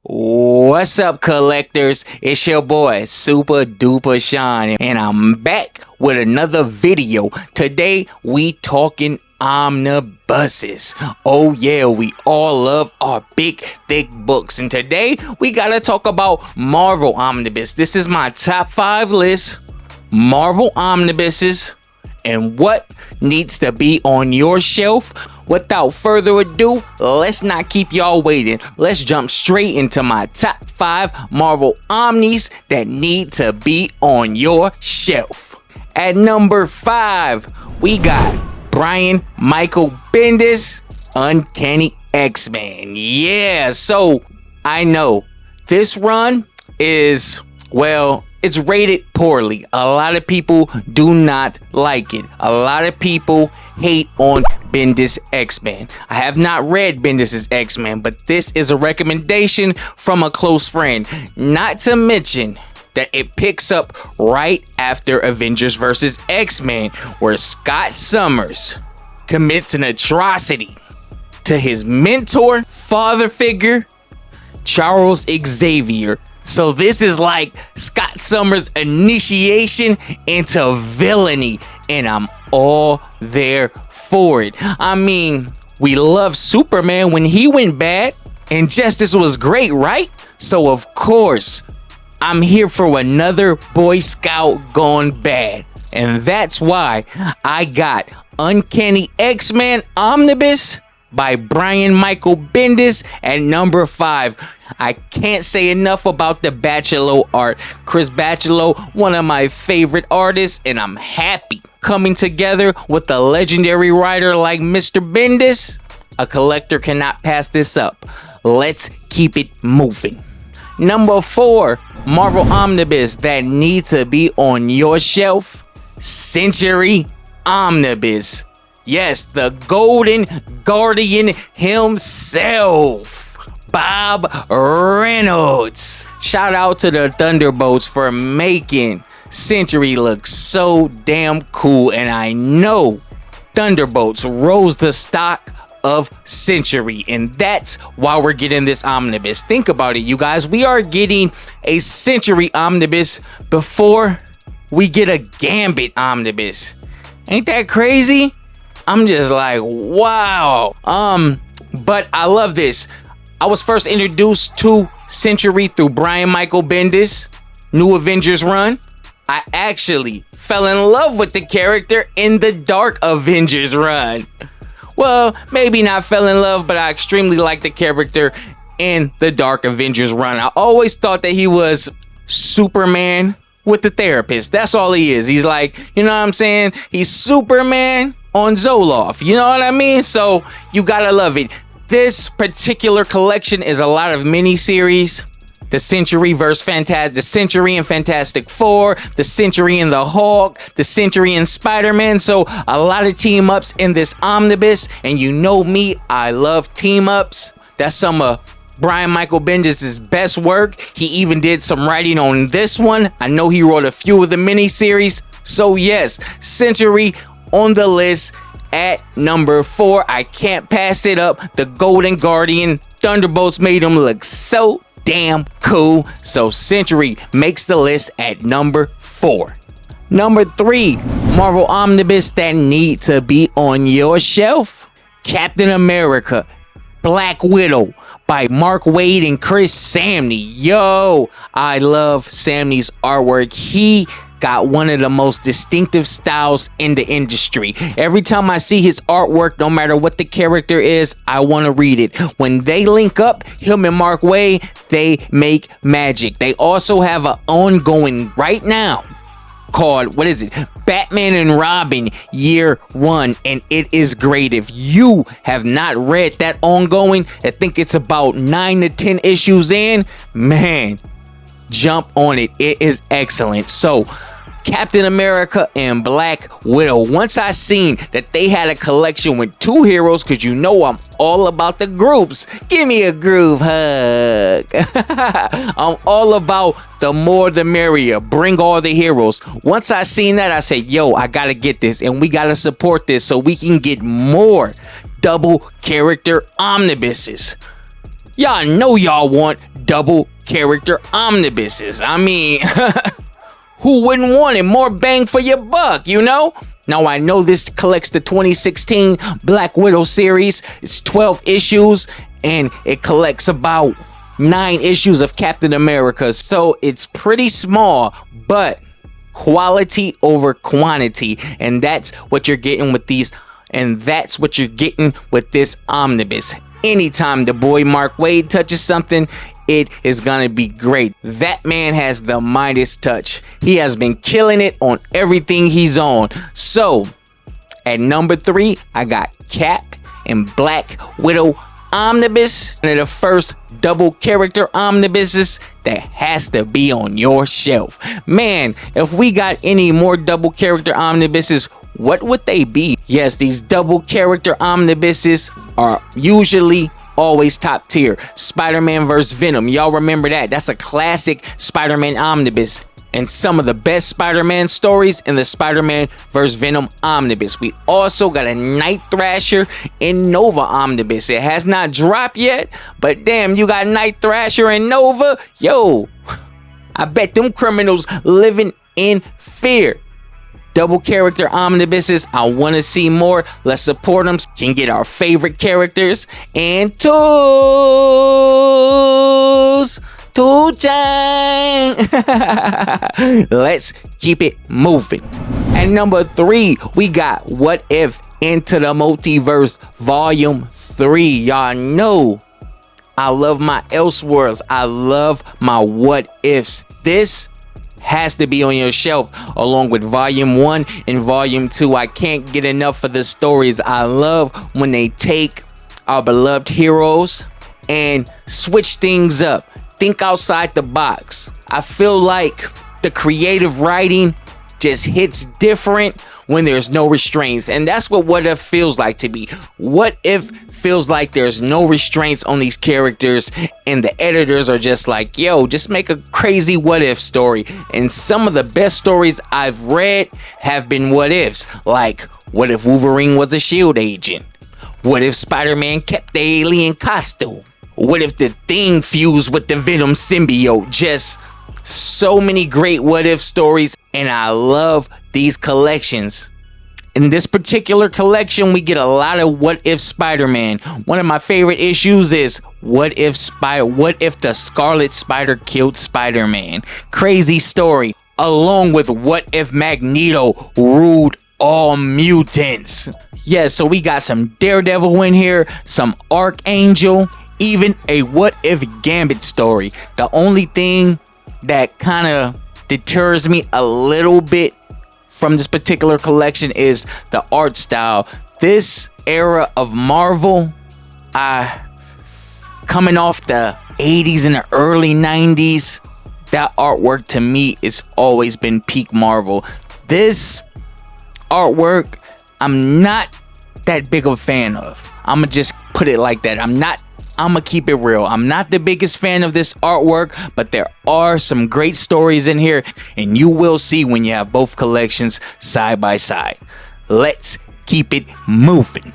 What's up, collectors? It's your boy Super Duper Sean, and I'm back with another video. Today we talking omnibuses. Oh yeah, we all love our big thick books, and today we gotta talk about Marvel omnibus. This is my top 5 list. Marvel omnibuses and what needs to be on your shelf. Without further ado, let's not keep y'all waiting. Let's jump straight into my top 5 Marvel Omnis that need to be on your shelf. At number 5, we got Brian Michael Bendis, Uncanny X-Men. Yeah, so I know this run is, well, it's rated poorly. A lot of people do not like it. A lot of people hate on Bendis X-Men. I have not read Bendis' X-Men, but this is a recommendation from a close friend. Not to mention that it picks up right after Avengers vs. X-Men, where Scott Summers commits an atrocity to his mentor, father figure, Charles Xavier. So this is like Scott Summers' initiation into villainy, and I'm all there for it. I mean, we love Superman when he went bad, and Justice was great, right? So of course, I'm here for another Boy Scout gone bad. And that's why I got Uncanny X-Men Omnibus by Brian Michael Bendis at number 5. I can't say enough about the Bachalo art. Chris Bachalo, one of my favorite artists, and I'm happy coming together with a legendary writer like Mr. Bendis. A collector cannot pass this up. Let's keep it moving. Number 4, Marvel Omnibus that needs to be on your shelf, Century Omnibus. Yes, the Golden Guardian himself, Bob Reynolds. Shout out to the Thunderbolts for making Century look so damn cool, and I know Thunderbolts rose the stock of Century, and that's why we're getting this omnibus. Think about it, you guys. We are getting a Century omnibus before we get a Gambit omnibus. Ain't that crazy? I'm just like, wow. But I love this. I was first introduced to Century through Brian Michael Bendis' New Avengers run. I actually fell in love with the character in the Dark Avengers run. Well, maybe not fell in love, but I extremely liked the character in the Dark Avengers run. I always thought that he was Superman with the therapist. That's all he is. He's like, you know what I'm saying? He's Superman on Zoloft, you know what I mean? So you gotta love it. This particular collection is a lot of mini-series. The Century the Century and Fantastic Four, the Century and the Hulk, the Century and Spider-Man. So a lot of team-ups in this omnibus, and you know me, I love team-ups. That's some of Brian Michael Bendis' best work. He even did some writing on this one. I know he wrote a few of the mini-series. So yes, Century on the list at number 4. I can't pass it up. The Golden Guardian Thunderbolts made him look so damn cool. So Century makes the list at number 4. Number 3, Marvel Omnibus that need to be on your shelf, Captain America Black Widow by Mark Waid and Chris Samney. Yo, I love Samney's artwork. He got one of the most distinctive styles in the industry. Every time I see his artwork, no matter what the character is, I want to read it. When they link up, him and Mark Waid, they make magic. They also have an ongoing right now called, what is it? Batman and Robin Year 1, and it is great. If you have not read that ongoing, I think it's about 9 to 10 issues in, man, jump on it. It is excellent. So Captain America and Black Widow, once I seen that they had a collection with 2 heroes, because you know I'm all about the groups. Give me a groove hug. I'm all about the more the merrier. Bring all the heroes. Once I seen that, I said, yo, I gotta get this, and we gotta support this so we can get more double character omnibuses. Y'all know y'all want double character omnibuses. I mean, who wouldn't want it? More bang for your buck, you know? Now, I know this collects the 2016 Black Widow series. It's 12 issues, and it collects about 9 issues of Captain America. So it's pretty small, but quality over quantity. And that's what you're getting with these. And that's what you're getting with this omnibus. Anytime the boy Mark Waid touches something, it is gonna be great. That man has the Midas touch. He has been killing it on everything he's on. So, at number 3, I got Cap and Black Widow Omnibus. One of the first double character omnibuses that has to be on your shelf. Man, if we got any more double character omnibuses, what would they be? Yes, these double character omnibuses are usually always top tier. Spider-Man vs. Venom. Y'all remember that? That's a classic Spider-Man omnibus. And some of the best Spider-Man stories in the Spider-Man vs. Venom omnibus. We also got a Night Thrasher and Nova omnibus. It has not dropped yet, but damn, you got Night Thrasher and Nova? Yo, I bet them criminals living in fear. Double character omnibuses, I want to see more. Let's support them. Can get our favorite characters and tools. Tool time. Let's keep it moving. At number 3, we got What If Into the Multiverse Volume 3. Y'all know I love my Elseworlds. I love my What Ifs. This has to be on your shelf along with Volume 1 and Volume 2. I can't get enough of the stories. I love when they take our beloved heroes and switch things up. Think outside the box. I feel like the creative writing just hits different when there's no restraints. And that's what If feels like to me. What If feels like there's no restraints on these characters, and the editors are just like, yo, just make a crazy What If story. And some of the best stories I've read have been What Ifs. Like, what if Wolverine was a SHIELD agent? What if Spider-Man kept the alien costume? What if the Thing fused with the Venom symbiote? Just so many great What If stories, and I love these collections. In this particular collection, we get a lot of What If Spider-Man. One of my favorite issues is What If the Scarlet Spider killed Spider-Man? Crazy story. Along with What If Magneto ruled all mutants? Yeah, so we got some Daredevil in here, some Archangel, even a What If Gambit story. The only thing that kind of deters me a little bit from this particular collection is the art style. This era of Marvel, coming off the 80s and the early 90s, that artwork to me has always been peak Marvel. This artwork, I'm not that big of a fan of. I'ma just put it like that. I'ma keep it real. I'm not the biggest fan of this artwork, but there are some great stories in here, and you will see when you have both collections side by side. Let's keep it moving.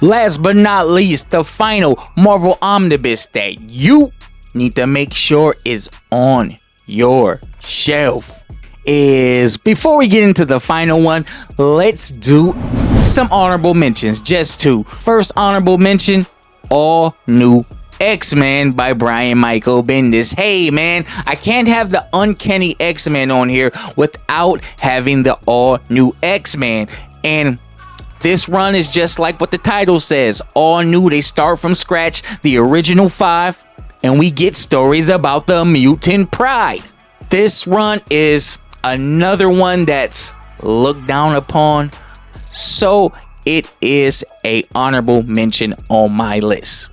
Last but not least, the final Marvel Omnibus that you need to make sure is on your shelf is, before we get into the final one, let's do some honorable mentions. Just 2. First honorable mention, All New X-Men by Brian Michael Bendis. Hey man, I can't have the Uncanny X-Men on here without having the All New X-Men. And this run is just like what the title says. All new, they start from scratch, the original 5, and we get stories about the mutant pride. This run is another one that's looked down upon, so it is a honorable mention on my list.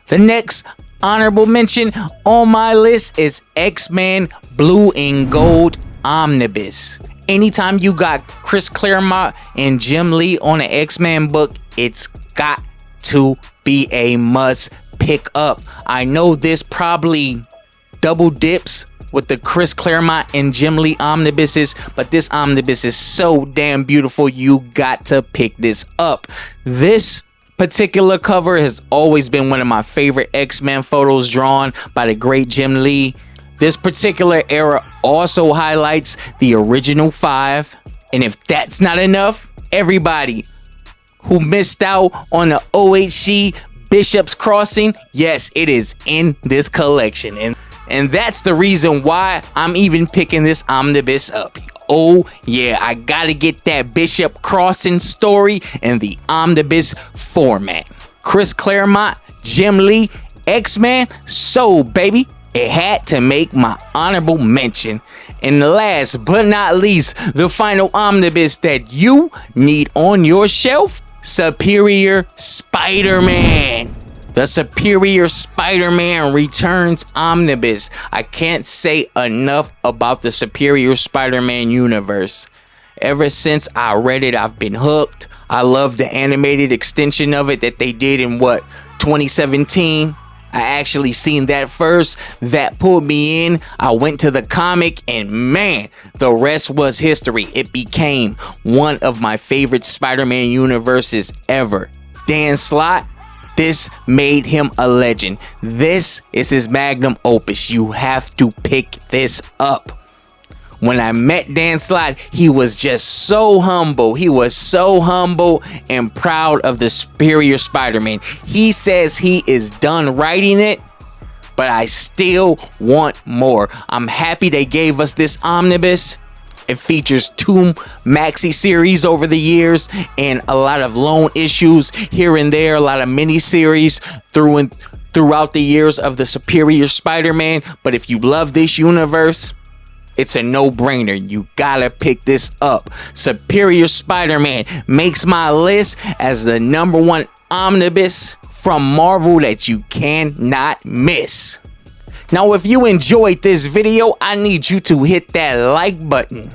The next honorable mention on my list is X-Men Blue and Gold Omnibus. Anytime you got Chris Claremont and Jim Lee on an X-Men book, it's got to be a must pick up. I know this probably double dips with the Chris Claremont and Jim Lee omnibuses, but this omnibus is so damn beautiful, you got to pick this up. This particular cover has always been one of my favorite X-Men photos drawn by the great Jim Lee. This particular era also highlights the original 5. And if that's not enough, everybody who missed out on the OHC Bishop's Crossing, yes, it is in this collection. And that's the reason why I'm even picking this omnibus up. Oh yeah, I gotta get that Bishop Crossing story in the omnibus format. Chris Claremont, Jim Lee, X-Men, so baby, it had to make my honorable mention. And last but not least, the final omnibus that you need on your shelf, Superior Spider-Man. The Superior Spider-Man Returns Omnibus. I can't say enough about the Superior Spider-Man universe. Ever since I read it, I've been hooked. I love the animated extension of it that they did in 2017. I actually seen that first. That pulled me in. I went to the comic and man, the rest was history. It became one of my favorite Spider-Man universes ever. Dan Slott, this made him a legend. This is his magnum opus. You have to pick this up. When I met Dan Slott, he was just so humble. He was so humble and proud of the Superior Spider-Man. He says he is done writing it, but I still want more. I'm happy they gave us this omnibus. It features 2 maxi series over the years and a lot of lone issues here and there, a lot of mini series throughout the years of the Superior Spider-Man. But if you love this universe, it's a no-brainer. You gotta pick this up. Superior Spider-Man makes my list as the #1 omnibus from Marvel that you cannot miss. Now, if you enjoyed this video, I need you to hit that like button.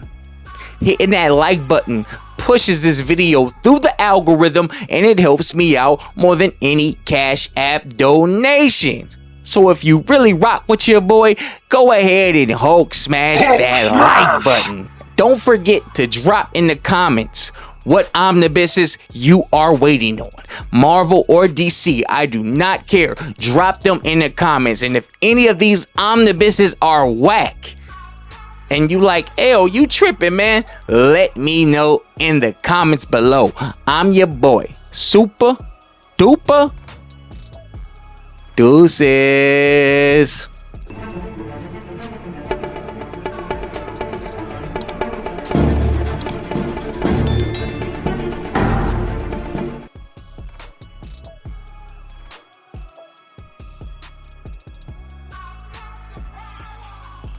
Hitting that like button pushes this video through the algorithm and it helps me out more than any Cash App donation. So if you really rock with your boy, go ahead and Hulk smash that like button. Don't forget to drop in the comments what omnibuses you are waiting on. Marvel or DC, I do not care. Drop them in the comments. And if any of these omnibuses are whack and you like, L, you tripping, man, let me know in the comments below. I'm your boy, Super Duper Deuces.